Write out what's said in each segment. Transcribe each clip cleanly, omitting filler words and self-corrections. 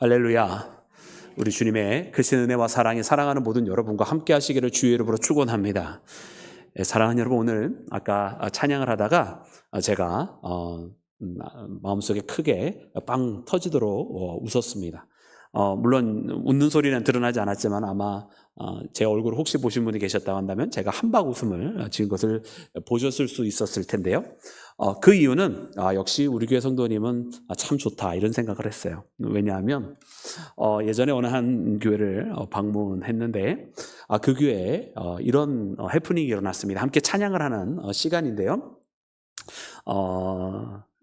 할렐루야. 우리 주님의 크신 은혜와 사랑이 사랑하는 모든 여러분과 함께 하시기를 주의 이름으로 축원합니다. 사랑하는 여러분, 오늘 아까 찬양을 하다가 제가 마음속에 크게 빵 터지도록 웃었습니다. 물론 웃는 소리는 드러나지 않았지만 아마 제 얼굴을 혹시 보신 분이 계셨다고 한다면 제가 한박 웃음을 지은 것을 보셨을 수 있었을 텐데요. 그 이유는 역시 우리 교회 성도님은 참 좋다 이런 생각을 했어요. 왜냐하면 예전에 어느 한 교회를 방문했는데 그 교회에 이런 해프닝이 일어났습니다. 함께 찬양을 하는 시간인데요.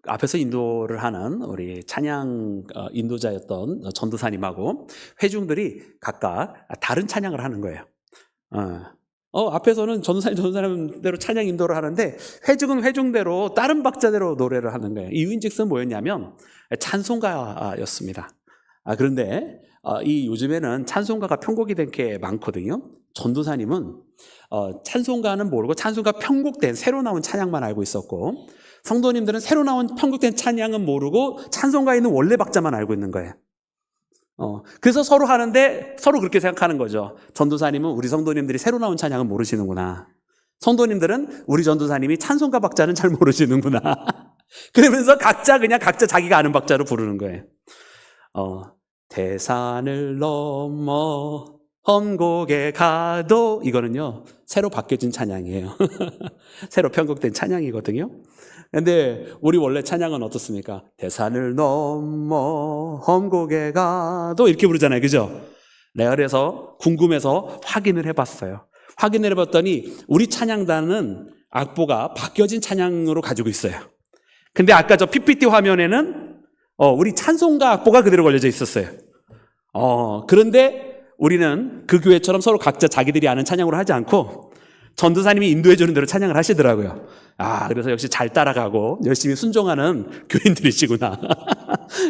앞에서 인도를 하는 우리 찬양 인도자였던 전도사님하고 회중들이 각각 다른 찬양을 하는 거예요. 앞에서는 전도사님대로 찬양 인도를 하는데 회중은 회중대로 다른 박자대로 노래를 하는 거예요. 이유인즉슨 뭐였냐면 찬송가였습니다. 그런데 이 요즘에는 찬송가가 편곡이 된 게 많거든요. 전도사님은 찬송가는 모르고 찬송가 편곡된 새로 나온 찬양만 알고 있었고, 성도님들은 새로 나온 편곡된 찬양은 모르고 찬송가에 있는 원래 박자만 알고 있는 거예요. 그래서 서로 하는데 서로 그렇게 생각하는 거죠. 전도사님은 우리 성도님들이 새로 나온 찬양은 모르시는구나. 성도님들은 우리 전도사님이 찬송가 박자는 잘 모르시는구나. 그러면서 각자 자기가 아는 박자로 부르는 거예요. 대산을 넘어 험곡에 가도, 이거는요 새로 바뀌어진 찬양이에요. 새로 편곡된 찬양이거든요. 근데 우리 원래 찬양은 어떻습니까? 대산을 넘어 험곡에 가도 이렇게 부르잖아요, 그죠? 내가 그래서 궁금해서 확인을 해봤어요. 확인을 해봤더니 우리 찬양단은 악보가 바뀌어진 찬양으로 가지고 있어요. 근데 아까 저 PPT 화면에는 우리 찬송가 악보가 그대로 걸려져 있었어요. 그런데 우리는 그 교회처럼 서로 각자 자기들이 아는 찬양으로 하지 않고 전도사님이 인도해 주는 대로 찬양을 하시더라고요. 그래서 역시 잘 따라가고 열심히 순종하는 교인들이시구나.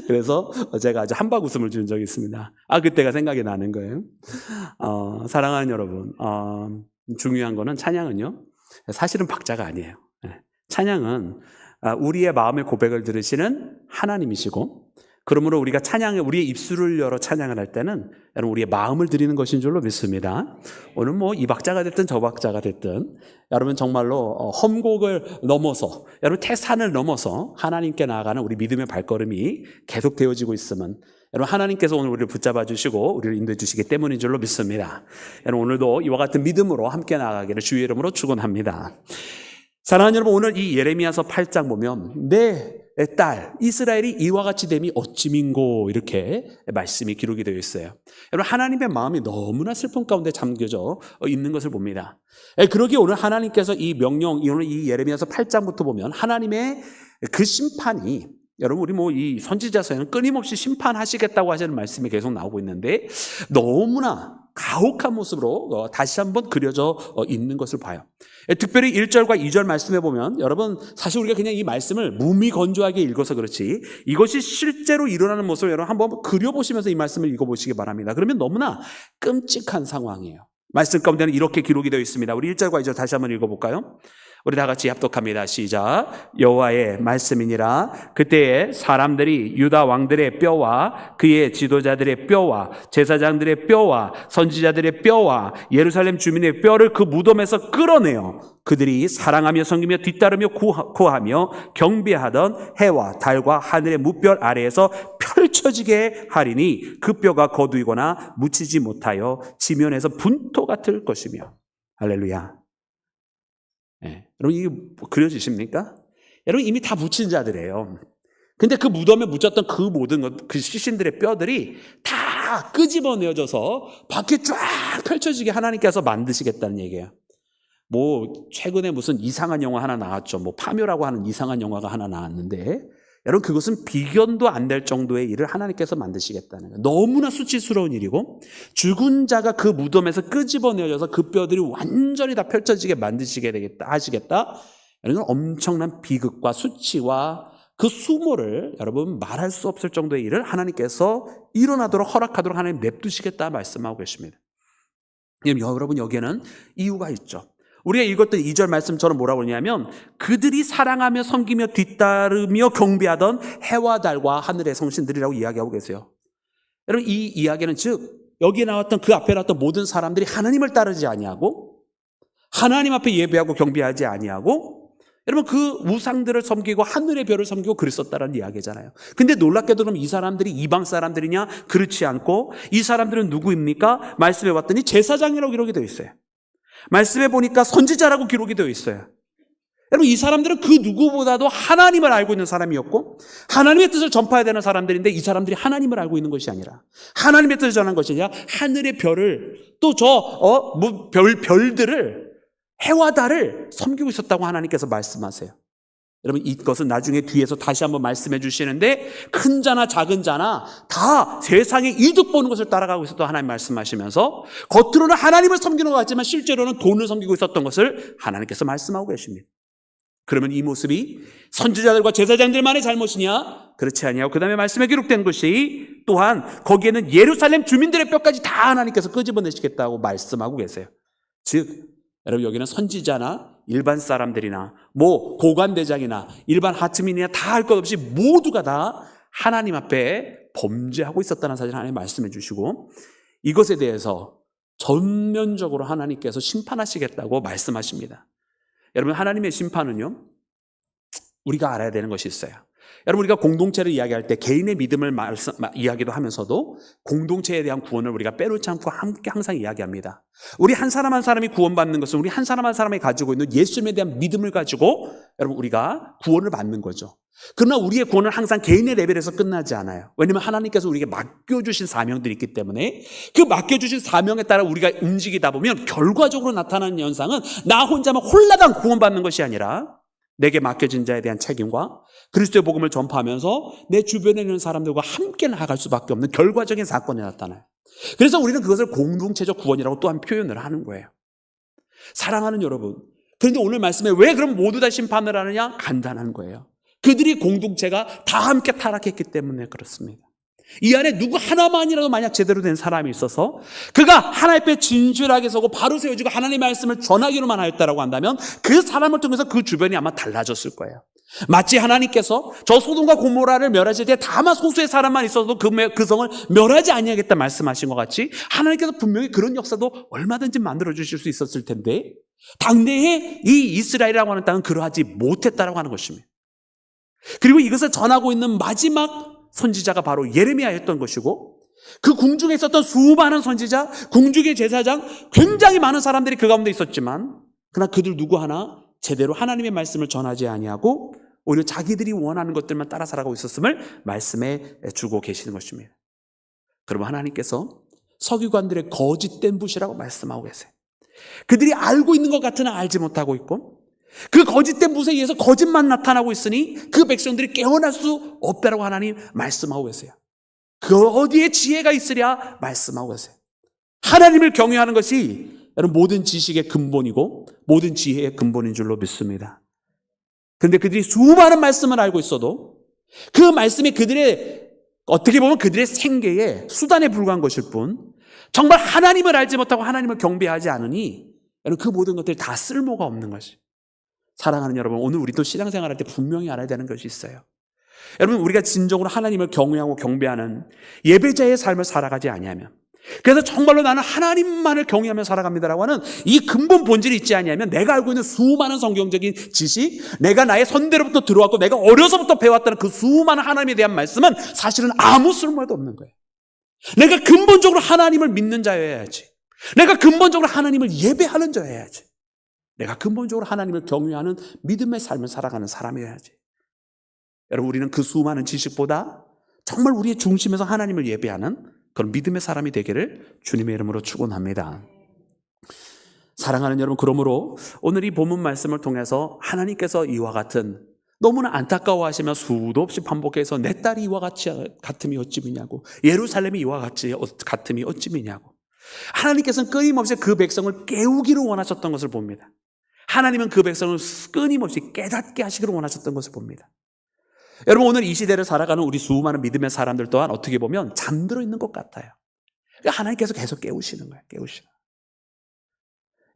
그래서 제가 아주 한박 웃음을 준 적이 있습니다. 그때가 생각이 나는 거예요. 사랑하는 여러분, 중요한 거는 찬양은요 사실은 박자가 아니에요. 찬양은 우리의 마음의 고백을 들으시는 하나님이시고, 그러므로 우리가 우리의 입술을 열어 찬양을 할 때는 여러분 우리의 마음을 드리는 것인 줄로 믿습니다. 오늘 뭐 이 박자가 됐든 저 박자가 됐든 여러분 정말로 험곡을 넘어서, 여러분 태산을 넘어서 하나님께 나아가는 우리 믿음의 발걸음이 계속 되어지고 있으면 여러분 하나님께서 오늘 우리를 붙잡아 주시고 우리를 인도해 주시기 때문인 줄로 믿습니다. 여러분 오늘도 이와 같은 믿음으로 함께 나아가기를 주의 이름으로 축원합니다. 사랑하는 여러분, 오늘 이 예레미야서 8장 보면 내 딸 이스라엘이 이와 같이 됨이 어찌민고, 이렇게 말씀이 기록이 되어 있어요. 여러분 하나님의 마음이 너무나 슬픔 가운데 잠겨져 있는 것을 봅니다. 그러기에 오늘 하나님께서 이 명령, 오늘 이 예레미야서 8장부터 보면 하나님의 그 심판이, 여러분 우리 이 선지자서에는 끊임없이 심판하시겠다고 하시는 말씀이 계속 나오고 있는데 너무나 가혹한 모습으로 다시 한번 그려져 있는 것을 봐요. 특별히 1절과 2절 말씀에 보면 여러분 사실 우리가 그냥 이 말씀을 무미건조하게 읽어서 그렇지 이것이 실제로 일어나는 모습을 여러분 한번 그려보시면서 이 말씀을 읽어보시기 바랍니다. 그러면 너무나 끔찍한 상황이에요. 말씀 가운데는 이렇게 기록이 되어 있습니다. 우리 1절과 2절 다시 한번 읽어볼까요? 우리 다 같이 합독합니다. 시작. 여호와의 말씀이니라. 그때에 사람들이 유다 왕들의 뼈와 그의 지도자들의 뼈와 제사장들의 뼈와 선지자들의 뼈와 예루살렘 주민의 뼈를 그 무덤에서 끌어내어 그들이 사랑하며 섬기며 뒤따르며 구하며 경배하던 해와 달과 하늘의 무별 아래에서 펼쳐지게 하리니 그 뼈가 거두이거나 묻히지 못하여 지면에서 분토 같을 것이며. 할렐루야. 여러분 이게 그려지십니까? 여러분 이미 다 묻힌 자들이에요. 근데 그 무덤에 묻혔던 그 모든 것, 그 시신들의 뼈들이 다 끄집어내어져서 밖에 쫙 펼쳐지게 하나님께서 만드시겠다는 얘기예요. 최근에 무슨 이상한 영화 하나 나왔죠. 파묘라고 하는 이상한 영화가 하나 나왔는데 여러분 그것은 비견도 안 될 정도의 일을 하나님께서 만드시겠다는 거예요. 너무나 수치스러운 일이고 죽은 자가 그 무덤에서 끄집어내어져서 그 뼈들이 완전히 다 펼쳐지게 하시겠다. 이런 엄청난 비극과 수치와 그 수모를 여러분 말할 수 없을 정도의 일을 하나님께서 일어나도록 허락하도록 하나님 냅두시겠다 말씀하고 계십니다. 여러분 여기에는 이유가 있죠. 우리가 읽었던 2절 말씀처럼 뭐라고 그러냐면 그들이 사랑하며 섬기며 뒤따르며 경배하던 해와 달과 하늘의 성신들이라고 이야기하고 계세요. 여러분 이 이야기는 즉 여기에 나왔던 그 앞에 나왔던 모든 사람들이 하나님을 따르지 아니하고 하나님 앞에 예배하고 경배하지 아니하고 여러분 그 우상들을 섬기고 하늘의 별을 섬기고 그랬었다는 이야기잖아요. 근데 놀랍게도 그럼 이 사람들이 이방 사람들이냐? 그렇지 않고 이 사람들은 누구입니까? 말씀해 봤더니 제사장이라고 기록이 되어 있어요. 말씀해 보니까 선지자라고 기록이 되어 있어요. 여러분 이 사람들은 그 누구보다도 하나님을 알고 있는 사람이었고 하나님의 뜻을 전파해야 되는 사람들인데 이 사람들이 하나님을 알고 있는 것이 아니라 하나님의 뜻을 전한 것이 아니라 하늘의 별을 또 별들을 해와 달을 섬기고 있었다고 하나님께서 말씀하세요. 여러분 이것은 나중에 뒤에서 다시 한번 말씀해 주시는데 큰 자나 작은 자나 다 세상에 이득 보는 것을 따라가고 있었다고 하나님 말씀하시면서 겉으로는 하나님을 섬기는 것 같지만 실제로는 돈을 섬기고 있었던 것을 하나님께서 말씀하고 계십니다. 그러면 이 모습이 선지자들과 제사장들만의 잘못이냐? 그렇지 아니하고 그 다음에 말씀에 기록된 것이 또한 거기에는 예루살렘 주민들의 뼈까지 다 하나님께서 끄집어내시겠다고 말씀하고 계세요. 즉 여러분 여기는 선지자나 일반 사람들이나 고관대장이나 일반 하층민이나 다 할 것 없이 모두가 다 하나님 앞에 범죄하고 있었다는 사실을 하나님 말씀해 주시고 이것에 대해서 전면적으로 하나님께서 심판하시겠다고 말씀하십니다. 여러분 하나님의 심판은요 우리가 알아야 되는 것이 있어요. 여러분 우리가 공동체를 이야기할 때 개인의 믿음을 이야기도 하면서도 공동체에 대한 구원을 우리가 빼놓지 않고 함께 항상 이야기합니다. 우리 한 사람 한 사람이 구원받는 것은 우리 한 사람 한 사람이 가지고 있는 예수님에 대한 믿음을 가지고 여러분 우리가 구원을 받는 거죠. 그러나 우리의 구원은 항상 개인의 레벨에서 끝나지 않아요. 왜냐하면 하나님께서 우리에게 맡겨주신 사명들이 있기 때문에 그 맡겨주신 사명에 따라 우리가 움직이다 보면 결과적으로 나타나는 현상은 나 혼자만 홀라당 구원받는 것이 아니라 내게 맡겨진 자에 대한 책임과 그리스도의 복음을 전파하면서 내 주변에 있는 사람들과 함께 나아갈 수밖에 없는 결과적인 사건이 나타나요. 그래서 우리는 그것을 공동체적 구원이라고 또한 표현을 하는 거예요. 사랑하는 여러분, 그런데 오늘 말씀에 왜 그럼 모두 다 심판을 하느냐? 간단한 거예요. 그들이 공동체가 다 함께 타락했기 때문에 그렇습니다. 이 안에 누구 하나만이라도 만약 제대로 된 사람이 있어서 그가 하나님 앞에 진실하게 서고 바로 세워지고 하나님의 말씀을 전하기로만 하였다라고 한다면 그 사람을 통해서 그 주변이 아마 달라졌을 거예요. 마치 하나님께서 저 소돔과 고모라를 멸하실 때 다만 소수의 사람만 있어도 그 성을 멸하지 아니하겠다 말씀하신 것 같이 하나님께서 분명히 그런 역사도 얼마든지 만들어 주실 수 있었을 텐데 당대에 이 이스라엘이라고 하는 땅은 그러하지 못했다라고 하는 것입니다. 그리고 이것을 전하고 있는 마지막 선지자가 바로 예레미야였던 것이고 그 궁중에 있었던 수많은 선지자, 궁중의 제사장, 굉장히 많은 사람들이 그 가운데 있었지만 그러나 그들 누구 하나 제대로 하나님의 말씀을 전하지 아니하고 오히려 자기들이 원하는 것들만 따라 살아가고 있었음을 말씀해 주고 계시는 것입니다. 그러면 하나님께서 서기관들의 거짓된 붓이라고 말씀하고 계세요. 그들이 알고 있는 것 같으나 알지 못하고 있고 그 거짓된 붓에 의해서 거짓만 나타나고 있으니 그 백성들이 깨어날 수 없다라고 하나님 말씀하고 계세요. 그 어디에 지혜가 있으랴 말씀하고 계세요. 하나님을 경외하는 것이 여러분 모든 지식의 근본이고 모든 지혜의 근본인 줄로 믿습니다. 그런데 그들이 수많은 말씀을 알고 있어도 그 말씀이 그들의 어떻게 보면 그들의 생계의 수단에 불과한 것일 뿐 정말 하나님을 알지 못하고 하나님을 경배하지 않으니 여러분 그 모든 것들이 다 쓸모가 없는 것이. 사랑하는 여러분, 오늘 우리도 신앙생활할 때 분명히 알아야 되는 것이 있어요. 여러분 우리가 진정으로 하나님을 경외하고 경배하는 예배자의 삶을 살아가지 아니하면 그래서 정말로 나는 하나님만을 경외하며 살아갑니다라고 하는 이 근본 본질이 있지 아니하면 내가 알고 있는 수많은 성경적인 지식, 내가 나의 선대로부터 들어왔고 내가 어려서부터 배웠다는 그 수많은 하나님에 대한 말씀은 사실은 아무 쓸모도 없는 거예요. 내가 근본적으로 하나님을 믿는 자여야지. 내가 근본적으로 하나님을 예배하는 자여야지. 내가 근본적으로 하나님을 경외하는 믿음의 삶을 살아가는 사람이어야지. 여러분 우리는 그 수많은 지식보다 정말 우리의 중심에서 하나님을 예배하는 그런 믿음의 사람이 되기를 주님의 이름으로 축원합니다. 사랑하는 여러분, 그러므로 오늘 이 본문 말씀을 통해서 하나님께서 이와 같은 너무나 안타까워하시며 수도 없이 반복해서 내 딸이 이와 같음이 어찌미냐고, 예루살렘이 이와 같음이 어찌미냐고, 하나님께서는 끊임없이 그 백성을 깨우기를 원하셨던 것을 봅니다. 하나님은 그 백성을 끊임없이 깨닫게 하시기를 원하셨던 것을 봅니다. 여러분 오늘 이 시대를 살아가는 우리 수많은 믿음의 사람들 또한 어떻게 보면 잠들어 있는 것 같아요. 하나님께서 계속 깨우시는 거예요. 깨우시는.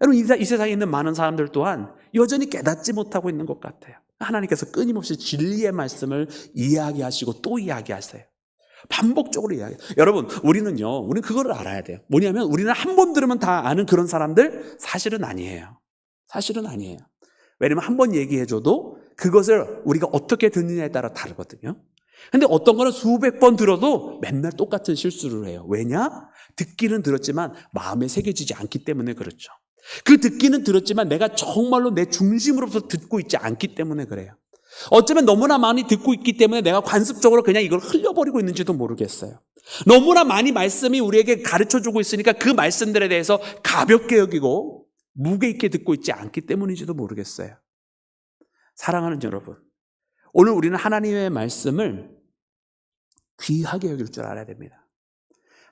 여러분 이 세상에 있는 많은 사람들 또한 여전히 깨닫지 못하고 있는 것 같아요. 하나님께서 끊임없이 진리의 말씀을 이야기하시고 또 이야기하세요. 반복적으로 이야기해요. 여러분, 우리는 그거를 알아야 돼요. 뭐냐면 우리는 한 번 들으면 다 아는 그런 사람들 사실은 아니에요. 사실은 아니에요. 왜냐면 한 번 얘기해줘도 그것을 우리가 어떻게 듣느냐에 따라 다르거든요. 근데 어떤 거는 수백 번 들어도 맨날 똑같은 실수를 해요. 왜냐? 듣기는 들었지만 마음에 새겨지지 않기 때문에 그렇죠. 그 듣기는 들었지만 내가 정말로 내 중심으로부터 듣고 있지 않기 때문에 그래요. 어쩌면 너무나 많이 듣고 있기 때문에 내가 관습적으로 그냥 이걸 흘려버리고 있는지도 모르겠어요. 너무나 많이 말씀이 우리에게 가르쳐주고 있으니까 그 말씀들에 대해서 가볍게 여기고 무게 있게 듣고 있지 않기 때문인지도 모르겠어요. 사랑하는 여러분, 오늘 우리는 하나님의 말씀을 귀하게 여길 줄 알아야 됩니다.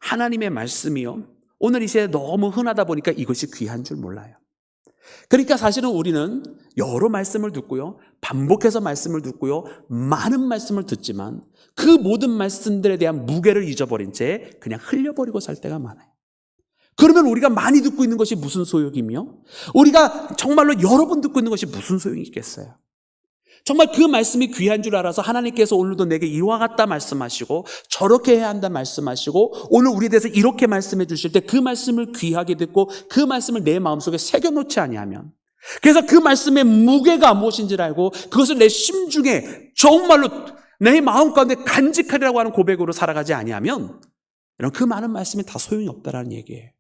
하나님의 말씀이요, 오늘 이 시대에 너무 흔하다 보니까 이것이 귀한 줄 몰라요. 그러니까 사실은 우리는 여러 말씀을 듣고요, 반복해서 말씀을 듣고요, 많은 말씀을 듣지만 그 모든 말씀들에 대한 무게를 잊어버린 채 그냥 흘려버리고 살 때가 많아요. 그러면 우리가 많이 듣고 있는 것이 무슨 소용이며, 우리가 정말로 여러 번 듣고 있는 것이 무슨 소용이 있겠어요? 정말 그 말씀이 귀한 줄 알아서 하나님께서 오늘도 내게 이와 같다 말씀하시고 저렇게 해야 한다 말씀하시고 오늘 우리에 대해서 이렇게 말씀해 주실 때 그 말씀을 귀하게 듣고 그 말씀을 내 마음속에 새겨놓지 아니하면, 그래서 그 말씀의 무게가 무엇인지를 알고 그것을 내 심중에 정말로 내 마음 가운데 간직하리라고 하는 고백으로 살아가지 아니하면, 여러분, 그 많은 말씀이 다 소용이 없다라는 얘기예요.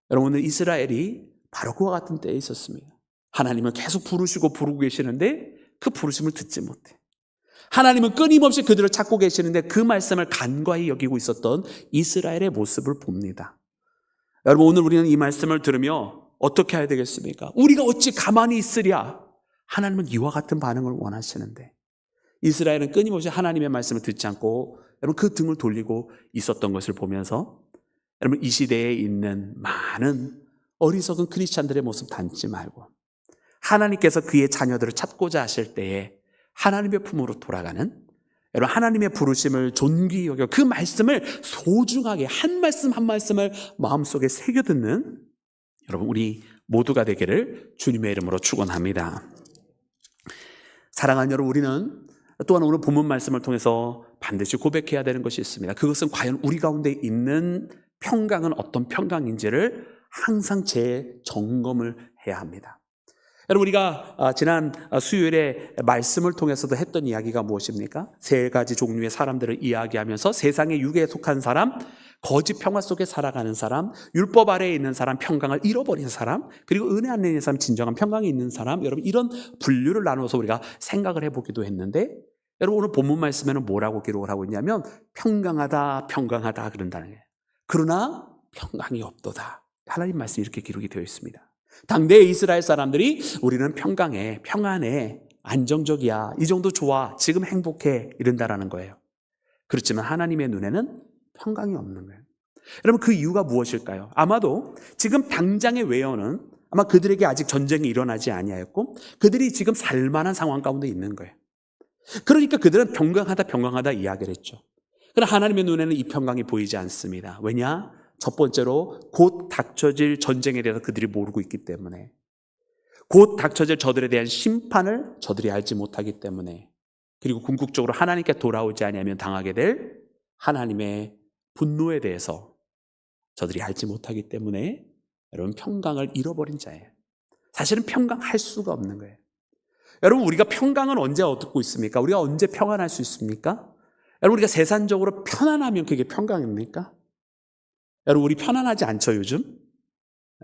여러분, 오늘 이스라엘이 바로 그와 같은 때에 있었습니다. 하나님은 계속 부르시고 부르고 계시는데 그 부르심을 듣지 못해. 하나님은 끊임없이 그들을 찾고 계시는데 그 말씀을 간과히 여기고 있었던 이스라엘의 모습을 봅니다. 여러분, 오늘 우리는 이 말씀을 들으며 어떻게 해야 되겠습니까? 우리가 어찌 가만히 있으랴? 하나님은 이와 같은 반응을 원하시는데 이스라엘은 끊임없이 하나님의 말씀을 듣지 않고 여러분 그 등을 돌리고 있었던 것을 보면서, 여러분, 이 시대에 있는 많은 어리석은 크리스찬들의 모습 닮지 말고 하나님께서 그의 자녀들을 찾고자 하실 때에 하나님의 품으로 돌아가는, 여러분, 하나님의 부르심을 존귀히 여겨 그 말씀을 소중하게 한 말씀 한 말씀을 마음속에 새겨듣는 여러분 우리 모두가 되기를 주님의 이름으로 축원합니다. 사랑하는 여러분, 우리는 또한 오늘 본문 말씀을 통해서 반드시 고백해야 되는 것이 있습니다. 그것은 과연 우리 가운데 있는 평강은 어떤 평강인지를 항상 재점검을 해야 합니다. 여러분, 우리가 지난 수요일에 말씀을 통해서도 했던 이야기가 무엇입니까? 세 가지 종류의 사람들을 이야기하면서 세상의 육에 속한 사람, 거짓 평화 속에 살아가는 사람, 율법 아래에 있는 사람, 평강을 잃어버린 사람, 그리고 은혜 안에 있는 사람, 진정한 평강이 있는 사람, 여러분, 이런 분류를 나눠서 우리가 생각을 해보기도 했는데, 여러분, 오늘 본문 말씀에는 뭐라고 기록을 하고 있냐면 평강하다, 평강하다 그런다는 거예요. 그러나 평강이 없도다. 하나님 말씀이 이렇게 기록이 되어 있습니다. 당대의 이스라엘 사람들이 우리는 평강해, 평안해, 안정적이야, 이 정도 좋아, 지금 행복해 이런다라는 거예요. 그렇지만 하나님의 눈에는 평강이 없는 거예요. 여러분, 그 이유가 무엇일까요? 아마도 지금 당장의 외연은 아마 그들에게 아직 전쟁이 일어나지 아니하였고 그들이 지금 살만한 상황 가운데 있는 거예요. 그러니까 그들은 평강하다 평강하다 이야기를 했죠. 그러나 하나님의 눈에는 이 평강이 보이지 않습니다. 왜냐? 첫 번째로 곧 닥쳐질 전쟁에 대해서 그들이 모르고 있기 때문에, 곧 닥쳐질 저들에 대한 심판을 저들이 알지 못하기 때문에, 그리고 궁극적으로 하나님께 돌아오지 아니하면 당하게 될 하나님의 분노에 대해서 저들이 알지 못하기 때문에 여러분 평강을 잃어버린 자예요. 사실은 평강할 수가 없는 거예요. 여러분, 우리가 평강은 언제 얻고 있습니까? 우리가 언제 평안할 수 있습니까? 여러분, 우리가 세상적으로 편안하면 그게 평강입니까? 여러분, 우리 편안하지 않죠, 요즘?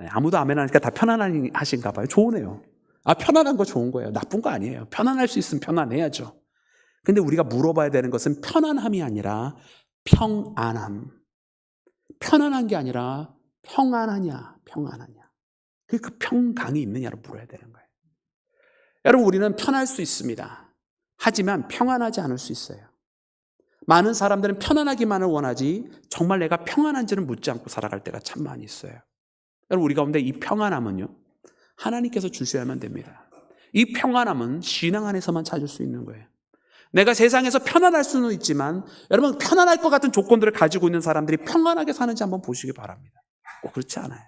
아무도 아멘 하니까 다 편안하신가 봐요. 좋으네요. 편안한 거 좋은 거예요. 나쁜 거 아니에요. 편안할 수 있으면 편안해야죠. 근데 우리가 물어봐야 되는 것은 편안함이 아니라 평안함. 편안한 게 아니라 평안하냐, 평안하냐. 그 평강이 있느냐로 물어야 되는 거예요. 여러분, 우리는 편할 수 있습니다. 하지만 평안하지 않을 수 있어요. 많은 사람들은 편안하기만을 원하지 정말 내가 평안한지는 묻지 않고 살아갈 때가 참 많이 있어요. 여러분, 우리 가운데 이 평안함은요, 하나님께서 주셔야만 됩니다. 이 평안함은 신앙 안에서만 찾을 수 있는 거예요. 내가 세상에서 편안할 수는 있지만 여러분, 편안할 것 같은 조건들을 가지고 있는 사람들이 평안하게 사는지 한번 보시기 바랍니다. 꼭 그렇지 않아요.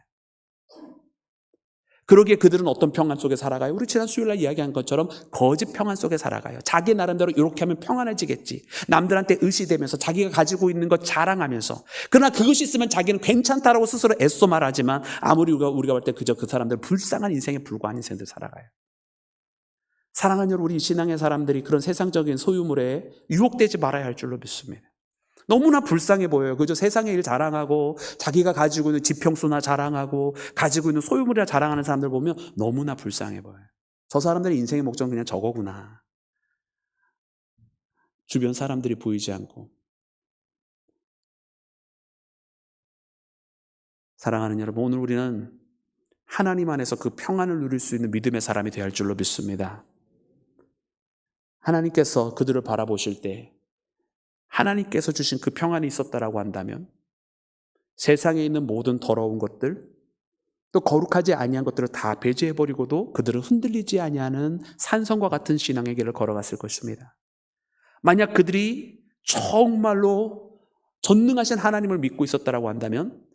그러기에 그들은 어떤 평안 속에 살아가요? 우리 지난 수요일날 이야기한 것처럼 거짓 평안 속에 살아가요. 자기 나름대로 이렇게 하면 평안해지겠지. 남들한테 의시되면서 자기가 가지고 있는 것 자랑하면서. 그러나 그것이 있으면 자기는 괜찮다라고 스스로 애써 말하지만 아무리 우리가 볼 때 그저 그 사람들 불쌍한 인생에 불과한 인생들 살아가요. 사랑하는 여러분, 우리 신앙의 사람들이 그런 세상적인 소유물에 유혹되지 말아야 할 줄로 믿습니다. 너무나 불쌍해 보여요. 그저 세상의 일 자랑하고 자기가 가지고 있는 지평수나 자랑하고 가지고 있는 소유물이나 자랑하는 사람들 보면 너무나 불쌍해 보여요. 저 사람들의 인생의 목적은 그냥 저거구나. 주변 사람들이 보이지 않고. 사랑하는 여러분, 오늘 우리는 하나님 안에서 그 평안을 누릴 수 있는 믿음의 사람이 되어야 할 줄로 믿습니다. 하나님께서 그들을 바라보실 때 하나님께서 주신 그 평안이 있었다라고 한다면 세상에 있는 모든 더러운 것들 또 거룩하지 아니한 것들을 다 배제해버리고도 그들은 흔들리지 아니하는 산성과 같은 신앙의 길을 걸어갔을 것입니다. 만약 그들이 정말로 전능하신 하나님을 믿고 있었다라고 한다면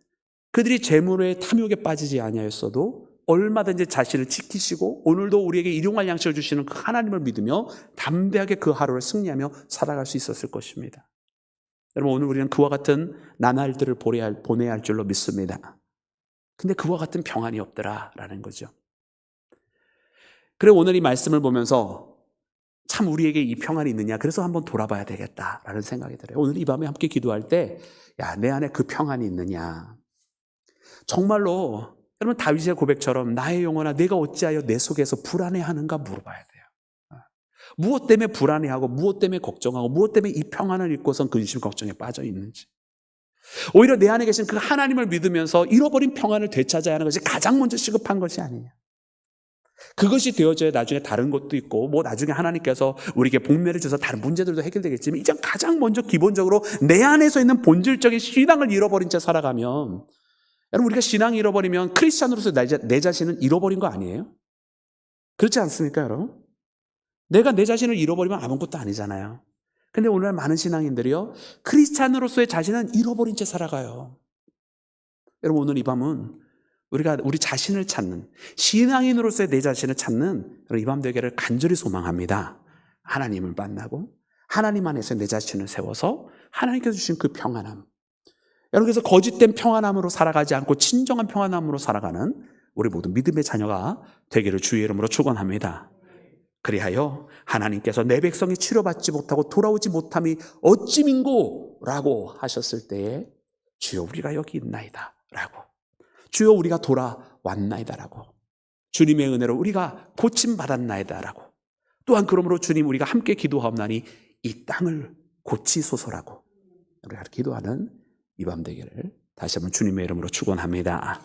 그들이 재물의 탐욕에 빠지지 아니하였어도 얼마든지 자신을 지키시고 오늘도 우리에게 일용할 양식을 주시는 그 하나님을 믿으며 담대하게 그 하루를 승리하며 살아갈 수 있었을 것입니다. 여러분, 오늘 우리는 그와 같은 나날들을 보내야 할 줄로 믿습니다. 근데 그와 같은 평안이 없더라라는 거죠. 그래 오늘 이 말씀을 보면서 참 우리에게 이 평안이 있느냐, 그래서 한번 돌아봐야 되겠다라는 생각이 들어요. 오늘 이 밤에 함께 기도할 때 내 안에 그 평안이 있느냐. 정말로 여러분 다윗의 고백처럼 나의 영혼아 내가 어찌하여 내 속에서 불안해하는가 물어봐야 돼요. 무엇 때문에 불안해하고 무엇 때문에 걱정하고 무엇 때문에 이 평안을 잊고선 근심 걱정에 빠져 있는지. 오히려 내 안에 계신 그 하나님을 믿으면서 잃어버린 평안을 되찾아야 하는 것이 가장 먼저 시급한 것이 아니냐. 그것이 되어져야 나중에 다른 것도 있고 나중에 하나님께서 우리에게 복매를 주셔서 다른 문제들도 해결되겠지만 이제 가장 먼저 기본적으로 내 안에서 있는 본질적인 신앙을 잃어버린 채 살아가면, 여러분 우리가 신앙을 잃어버리면 크리스찬으로서 내 자신은 잃어버린 거 아니에요? 그렇지 않습니까 여러분? 내가 내 자신을 잃어버리면 아무것도 아니잖아요. 근데 오늘 많은 신앙인들이요 크리스찬으로서의 자신은 잃어버린 채 살아가요. 여러분 오늘 이 밤은 우리가 우리 자신을 찾는, 신앙인으로서의 내 자신을 찾는 이 밤 되기를 간절히 소망합니다. 하나님을 만나고 하나님 안에서 내 자신을 세워서 하나님께서 주신 그 평안함, 여러분께서 거짓된 평안함으로 살아가지 않고 진정한 평안함으로 살아가는 우리 모두 믿음의 자녀가 되기를 주의 이름으로 축원합니다. 그리하여 하나님께서 내 백성이 치료받지 못하고 돌아오지 못함이 어찌민고라고 하셨을 때에 주여 우리가 여기 있나이다 라고, 주여 우리가 돌아왔나이다 라고, 주님의 은혜로 우리가 고침받았나이다 라고, 또한 그러므로 주님 우리가 함께 기도하옵나니 이 땅을 고치소서라고 우리가 기도하는 이 밤 되기를 다시 한번 주님의 이름으로 축원합니다.